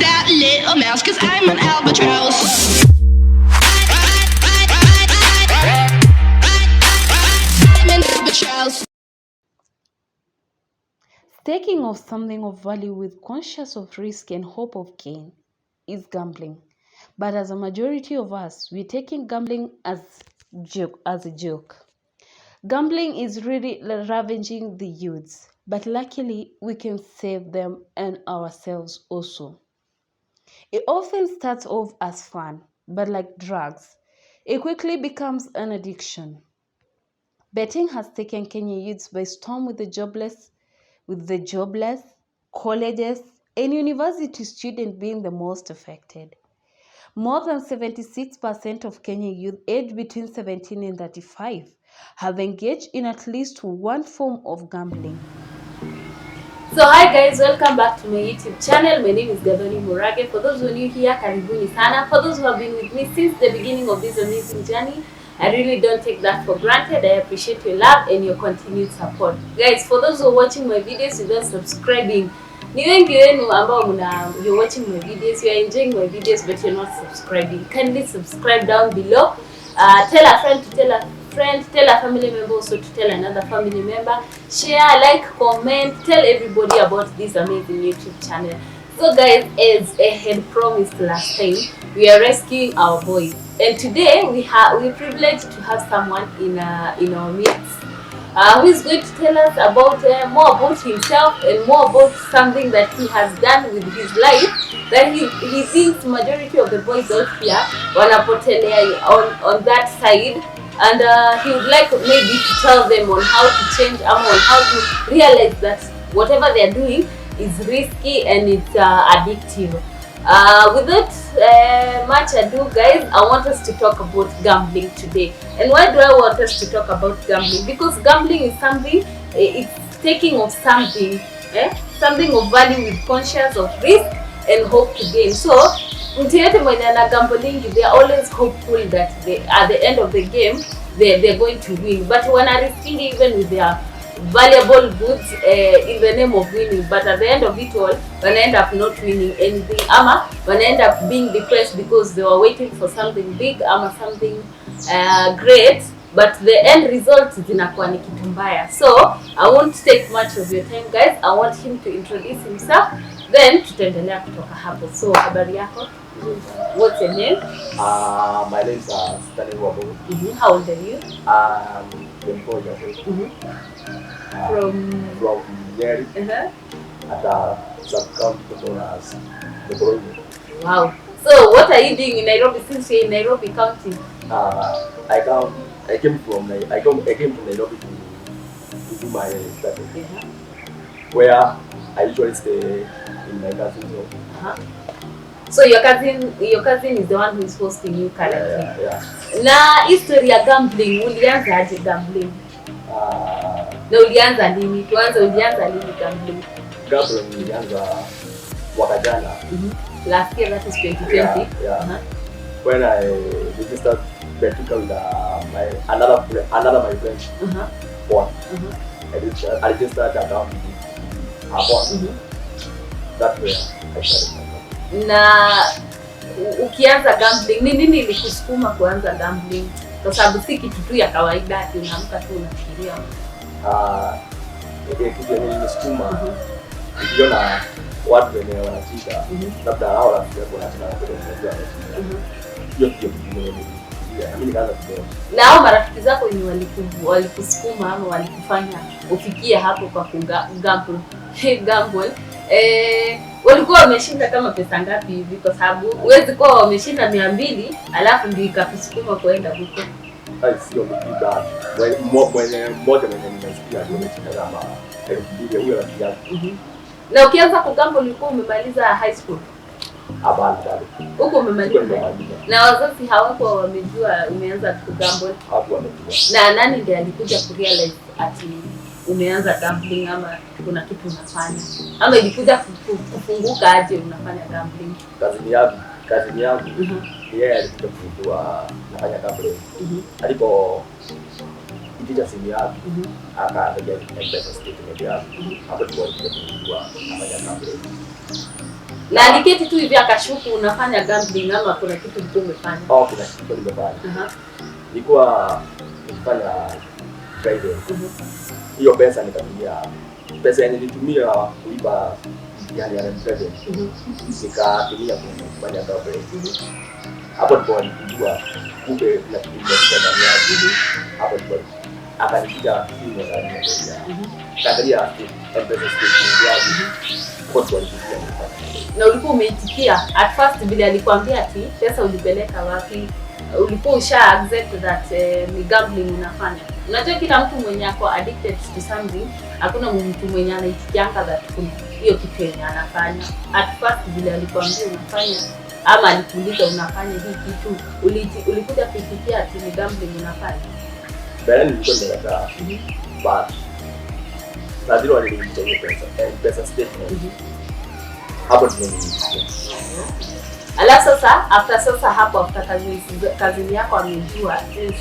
that little mouse, 'cause I'm an albatross. I'm an albatross. Taking of something of value with conscious of risk and hope of gain is gambling. But as a majority of us, we're taking gambling as a joke. Gambling is really ravaging the youths, but luckily we can save them and ourselves also. It often starts off as fun, but like drugs, it quickly becomes an addiction. Betting has taken Kenya youths by storm with the jobless, colleges, and university students being the most affected. More than 76% of Kenya youth aged between 17 and 35 have engaged in at least one form of gambling. So hi guys, welcome back to my YouTube channel. My name is Gathoni Murage. For those who are new here, karibuni sana. For those who have been with me since the beginning of this amazing journey, I really don't take that for granted. I appreciate your love and your continued support. Guys, for those who are watching my videos without subscribing, ni wengi wenu ambao you're watching my videos, you are enjoying my videos but you're not subscribing. Kindly subscribe down below. Tell a friend to tell a friend, tell a family member also to tell another family member. Share, like, comment, tell everybody about this amazing YouTube channel. So guys, as I had promised last time, we are rescuing our boys, and today we're privileged to have someone in our midst who is going to tell us about more about himself and more about something that he has done with his life that he thinks majority of the boys out here wanapotelea on that side, and he would like maybe to tell them on how to change on how to realize that whatever they are doing is risky and it's addictive. Without much ado, guys, I want us to talk about gambling today. And why do I want us to talk about gambling? Because gambling is something, it's taking of something, something of value with conscience of risk and hope to gain. So, mtu yote mwenye ana gambling, they are always hopeful that at the end of the game, they're going to win. But when are risking even with their valuable goods in the name of winning, but at the end of it all, when I end up not winning anything, when I end up being depressed because they were waiting for something big, something great, but the end result zinakuwa ni kitu mbaya. So I won't take much of your time, guys. I want him to introduce himself, then tutaendelea kutoka hapo. So habari yako? What's your name? My name is Stanley Wabo. How old are you? 24 years old. From Nyeri. At a sub-county known as the Bologna. Wow. So what are you doing in Nairobi since you're in Nairobi County? I came to Nairobi to do my study. Where I usually stay in my cousin's home. So your cousin is the one who is hosting you currently. Yeah. Na history ya gambling, ulianza aje gambling? Na ulianza lini? Ulianza lini gambling? Gambling ulianza mwaka jana. Last year, that is 2020. Yeah. When I registered betting with another my friend. Born. I registered account with her born. That way I started. Na ukianza gambling, nini ilikusukuma kuanza gambling? Kwa sababu si kitu tu ya kawaida ati unaamka tu unafikiria. Kitu nilisukuma niliona watu wenye wanacheza, labda hao wanafikiria wanacheza na kuendelea. Hiyo mimi nikaanza kudoa. Na hao marafiki zako ni walikusukuma ama walikufanya ufikie hapo kwa gamble? Walikuwa wameshinda kama pesa ngapi hivi? Kwa sababu huwezi kuwa wameshinda 200 alafu ndio ikakusukuma kuenda huko. Sio mpiga. Mmoja nimesikia ameshinda kama 2000 huyo rafiki. Na ukianza kugamble ulikuwa umemaliza high school? Hapana bado. Huko umemaliza. Na wazazi hawako wamejua umeanza kugamble? Hapo wamejua. Na nani ndiye alikuja kurealize ati umeanza gambling ama kuna kitu unafanya? Ama ilikuja kufunguka aje unafanya gambling? Kazi yangu. Yeye alikuja kufungua nafanya gambling. Alipo kijiji simu yake. Akaanza pesa statement yake. Hapo ndipo alikuja kufungua nafanya gambling. Na aliketi tu hivi akashuku unafanya gambling ama kuna kitu ulikuwa umefanya? Kuna kitu nimefanya. Nilikuwa nilifanya Friday. Hiyo pesa nikatumia. Pesa yenye nilitumia kulipa yani unemployment. Nikatumia kufanya gambling. Hapo ndipo nilijua kumbe kuna kitu ndani yake. Hapo ndipo akanipiga simu ya ndani. Kaangalia M-Pesa statement yake. Kwa sababu na ulikuwa umeitikia at first vile alikwambia ati pesa ulipeleka wapi, ulikuwa usha accept that ni gambling unafanya. Unajua kila mtu mwenye ako addicted to something, hakuna mtu mwenye anaitikianga that hiyo kitu yenye anafanya. At first vile alikwambia unafanya ama alikuuliza unafanya hii kitu, ulikuja kuitikia ati ni gambling unafanya? Baada nilikuwa nimekataa. But lazima nilipige pesa statement. Hapo ndio alafu sasa after kazini yako amejua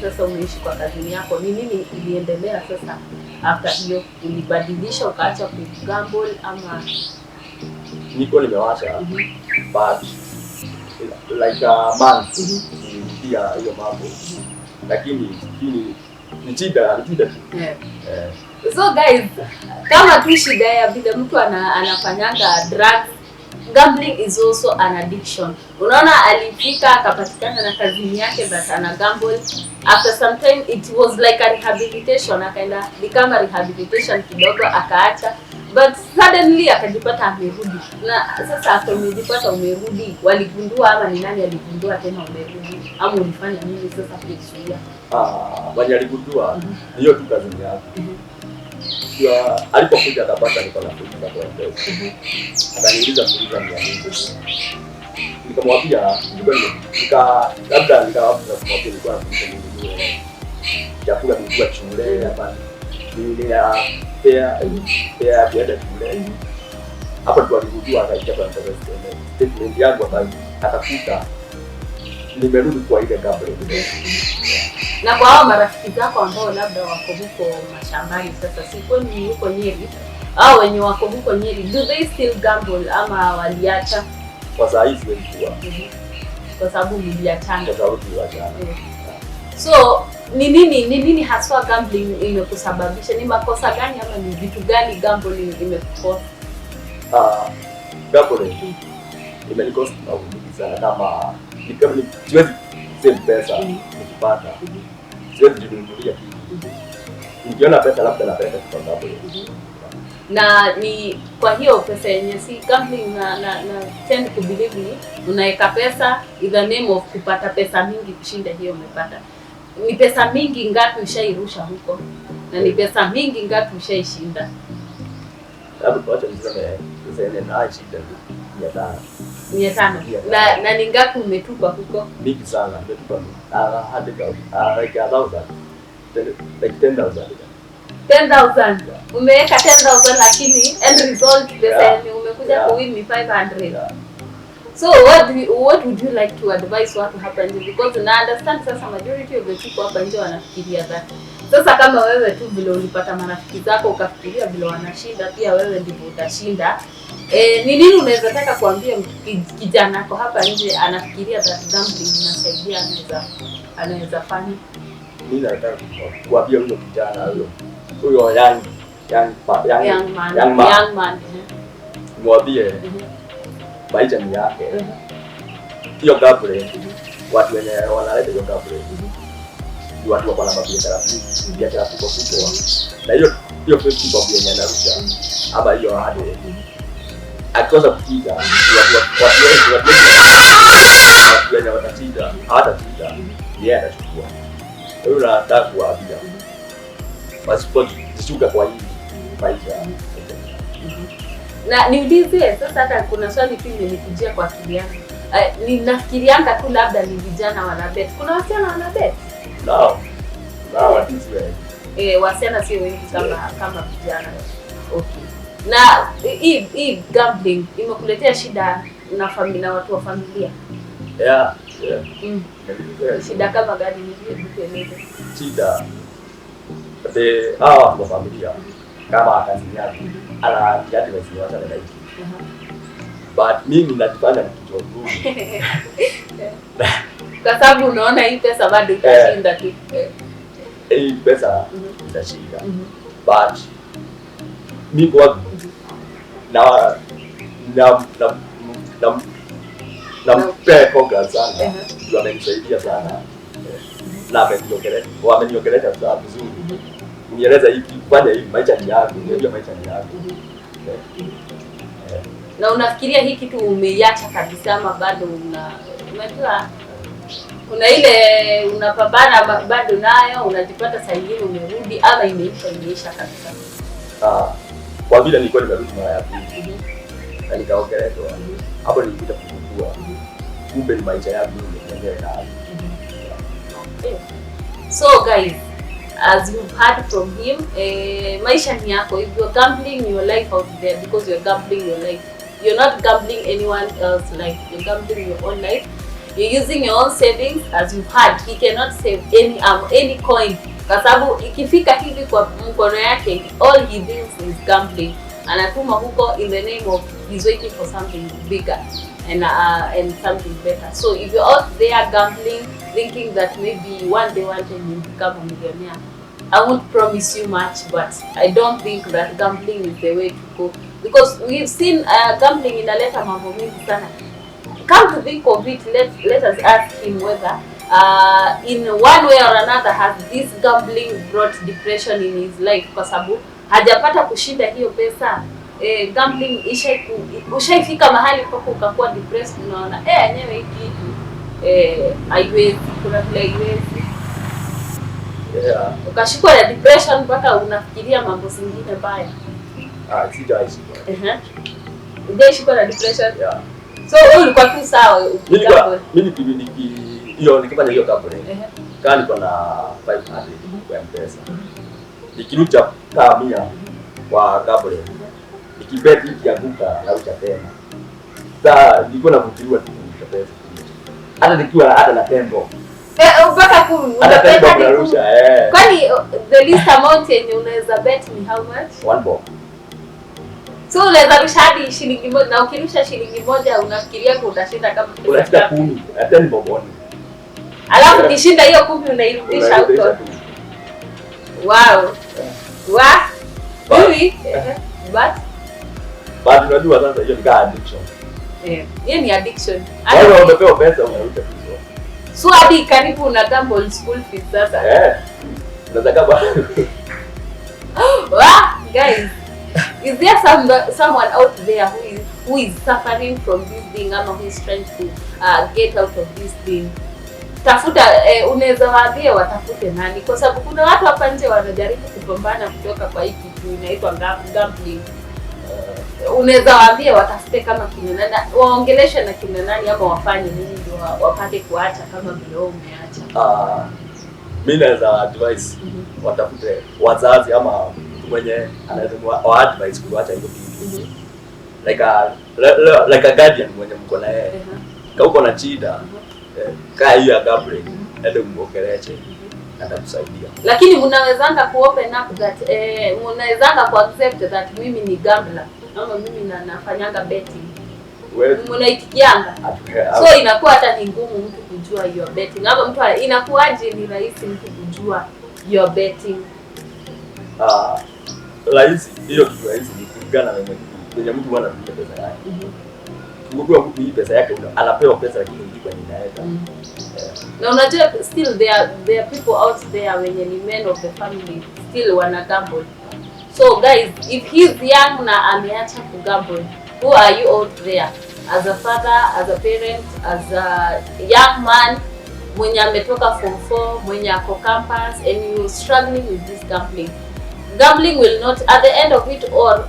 sasa umeishi kwa kazini yako, ni nini iliendelea sasa after hiyo? Ulibadilisha ukaacha kugamble ama? Niko nimewasha but like a month pia hiyo mambo, lakini ni shida. So guys, kama tu shida ya vile mtu anafanyanga drugs, gambling is also an addiction. Unaona alifika akapatikana na kazini yake that ana gamble. After some time it was like a rehabilitation, akaenda become rehabilitation kidogo akaacha, but suddenly akajipata amerudi. Na sasa after umejipata umerudi, waligundua ama ni nani aligundua tena umerudi ama ulifanya nini sasa kuzuia? Wale aligundua hiyo tu kazini yake. Alipokuja akapata niko na pesa kwa M-Pesa. Akaniuliza kuuliza ni nini. Nikamwambia labda nikamwambia nilikuwa nafunga chakula nilikuwa shule hapa. Nilia pea biada shule. Hapo ndipo aligundua akaita kwa M-Pesa statement yangu akakuta nimerudi kwa ile gambling. Na kwa hao marafiki zako ambao labda wako huko mashambani sasa, si kwani huko Nyeri, au wenye wako huko Nyeri, do they still gamble ama waliacha? Kwa saa hizi wengi kwa sababu mliachana. Kwa sababu tuliachana. So ni nini haswa gambling imekusababisha? Ni makosa gani ama ni vitu gani gambling imekukosa? Gambling imenikosa au sana, kama siwezi save pesa nikipata, siwezi jinunulia kitu. Nikiona pesa labda na pesa kwa sababu na ni kwa hiyo pesa yenye si gambling na tend to believe ni unaweka pesa in the name of kupata pesa mingi kushinda hiyo umepata. Ni pesa mingi ngapi ushairusha huko? Na ni pesa mingi ngapi ushaishinda? Hapo tuacha niseme pesa yenye na shida 500. Na ni ngapi umetupa huko? Mingi sana, nimetupa hadi like 1000. Like 10,000. Umeweka 10,000 lakini end result pesa yenye umekuja kuwin ni 500. So what would you like to advise watu hapa nje? Because na understand sasa majority of the people hapa nje wanafikiria that. Sasa kama wewe tu vile ulipata marafiki zako ukafikiria vile wanashinda pia wewe ndivyo utashinda. Ni nini unaweza taka kuambia kijana wako hapa nje anafikiria that gambling inasaidia anaweza fanya? Mimi nataka kuambia huyo kijana huyo young man. Mwambie maisha ni yake. Hiyo gambling, watu wenye wanaleta hiyo gambling ni watu wako na biashara kubwa. Na hiyo pesa kwa yenye anarusha ama hiyo hadi akikosa kupiga watu wenye watapiga hata piga yeye atachukua. Huyo anataka kuambia wasipojishuka kwa hii maisha. Na niulize sasa, hata kuna swali pili nilikujia kwa akili yangu. Ninafikirianga tu labda ni vijana wana bet. Kuna wasichana wana bet? No, wasichana sio wengi kama vijana. Okay. Na hii gambling imekuletea shida na familia, watu wa familia? Yeah. Shida kama gani nieleze? Shida hawa kwa familia kama kazi yake ana kiatu wasiwasa na hiyo. but mimi najifanya nikijua tu. Kwa sababu unaona hii pesa bado itashinda tu. Hii pesa itashinda. But mimi kwa nampea congrats sana. Ndio amenisaidia sana. Na wameniongelesha sana vizuri. Nieleza hiki fanya hivi, maisha ni yako, unajua maisha ni yako. Na unafikiria hii kitu umeiacha kabisa ama bado unajua kuna ile unapambana bado nayo, unajipata saa nyingine umerudi ama imeisha kabisa? Kwa vile nilikuwa nimerudi mara ya pili na nikaongeleshwa hapo, nilikuja kugundua kumbe ni maisha yangu nimetengeneza nayo. So guys, as you've heard from him, maisha ni yako. If you're gambling your life out there because you're gambling your life, you're not gambling anyone else's life, you're gambling your own life. You're using your own savings. As you've heard, he cannot save any coin kwa sababu ikifika hivi kwa mkono yake, all he thinks is gambling. Anatuma huko in the name of he's waiting for something bigger and something better. So if you're out there gambling, thinking that maybe one day you'll become a millionaire, I won't promise you much, but I don't think that gambling is the way to go, because we've seen gambling inaleta mambo mengi sana. Come to think of it, let us ask him whether in one way or another has this gambling brought depression in his life, kwa sababu hajapata kushinda hiyo pesa. Gambling ushaifika mahali pako ukakuwa depressed, unaona yenyewe hiki haiwezi, kuna vile haiwezi. Ukashikwa na depression mpaka unafikiria mambo zingine mbaya. Sijashikwa. Hujashikwa na depression? So wewe ulikuwa tu sawa mimi hiyo nikifanya hiyo company. Kama niko na 500 kwa M-Pesa. Nikirucha kama 100 kwa company. Nikibeti ikianguka na ucha tena. Sasa niko na kutiliwa tu pesa. Hata nikiwa hata na tembo. Mpaka kumi unapeta kurusha. Kwani the least amount yenye unaweza bet ni how much? 1 bob. So unaweza rusha hadi shilingi moja, na ukirusha shilingi moja unafikiria kwa utashinda kama unashinda 10, hata ni boboni. Alafu ukishinda hiyo 10 unairudisha huko. Wow. Really? But unajua sasa hiyo ni addiction. Hiyo ni addiction. Wewe umepewa pesa unarusha hizo. So hadi karibu una gamble school fees sasa. Unataka bwana. Guys, is there someone out there who is suffering from this thing, ama who is trying to get out of this thing? Tafuta, unaweza waambia watafute nani, kwa sababu kuna watu hapa nje wanajaribu kupambana kutoka kwa hii kitu inaitwa gambling. Unaweza waambia watafute kama kina nani, waongeleshe na kina nani, ama wafanye nini ndio wapate kuacha kama vile umeacha? Mimi naweza advise watafute wazazi ama mwenye anaweza wa advise kuacha hiyo kitu. Like a guardian mwenye mko na yeye. Kama uko na shida, kaa hiyo ya gambling, ndio muongeleshe atakusaidia. Lakini mnawezanga ku open up that mnawezanga ku accept that mimi ni gambler ama mimi nafanyanga betting. Mnaitikianga. So inakuwa hata ni ngumu mtu kujua your betting. Ama mtu inakuaje ni rahisi mtu kujua your betting? Rahisi, hiyo kitu rahisi ni kulingana na mwenye mtu anatumia pesa yake. Mtu mtu hii pesa yake anapewa pesa lakini ndiko inaenda. Na unajua still there are people out there wenye ni men of the family still wana gamble. So guys, if he's young na ameacha ku gamble, who are you out there as a father, as a parent, as a young man mwenye ametoka form 4, mwenye ako campus and you struggling with this gambling? Gambling will not, at the end of it all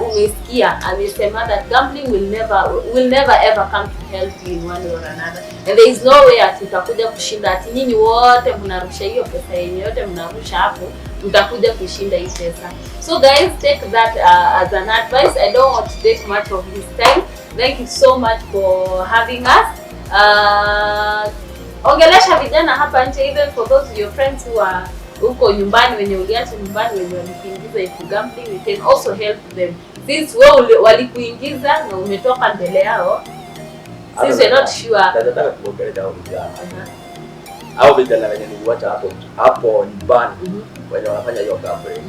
umesikia amesema that gambling will never ever come to help you in one way or another, and there is no way ati utakuja kushinda ati nyinyi wote mnarusha hiyo pesa yenye yote mnarusha hapo mtakuja kushinda hii pesa. So guys, take that as an advice. I don't want to take much of this time. Thank you so much for having us. Ongelesha vijana hapa nje, even for those of your friends who are huko nyumbani, wenye uliacha nyumbani, wenye walikiingiza into gambling, we can also help them since wewe walikuingiza na umetoka mbele yao, since you're not sure. Nataka kuongelea hao vijana. Hao vijana wenye niliwacha hapo nyumbani wenye wanafanya hiyo gambling.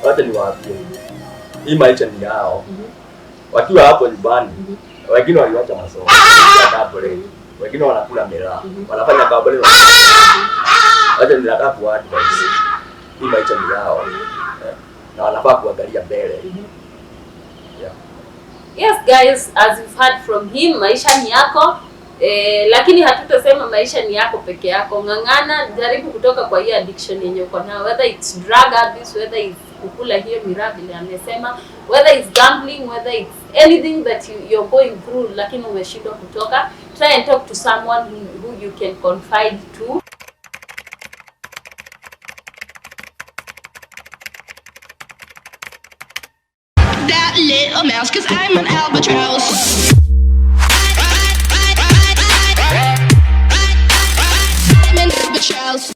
Wacha niwaambie. Hii maisha ni yao. Wakiwa hapo nyumbani, wengine waliwacha masomo ya gambling. Wengine wanakula miraa, wanafanya gambling. Wacha ninataka kuadvise. Hii maisha ni yao. Na wanafaa kuangalia mbele. Yes guys, as you've heard from him, maisha ni yako. Lakini hatutasema maisha ni yako peke yako. Ng'ang'ana, jaribu kutoka kwa hiyo addiction yenye uko nayo, whether it's drug abuse, whether it's kukula hiyo miraa vile amesema, whether it's gambling, whether it's anything that you're going through lakini umeshindwa kutoka. Try and talk to someone who you can confide to. That little mouse, 'cause I'm an albatross. I'm an albatross.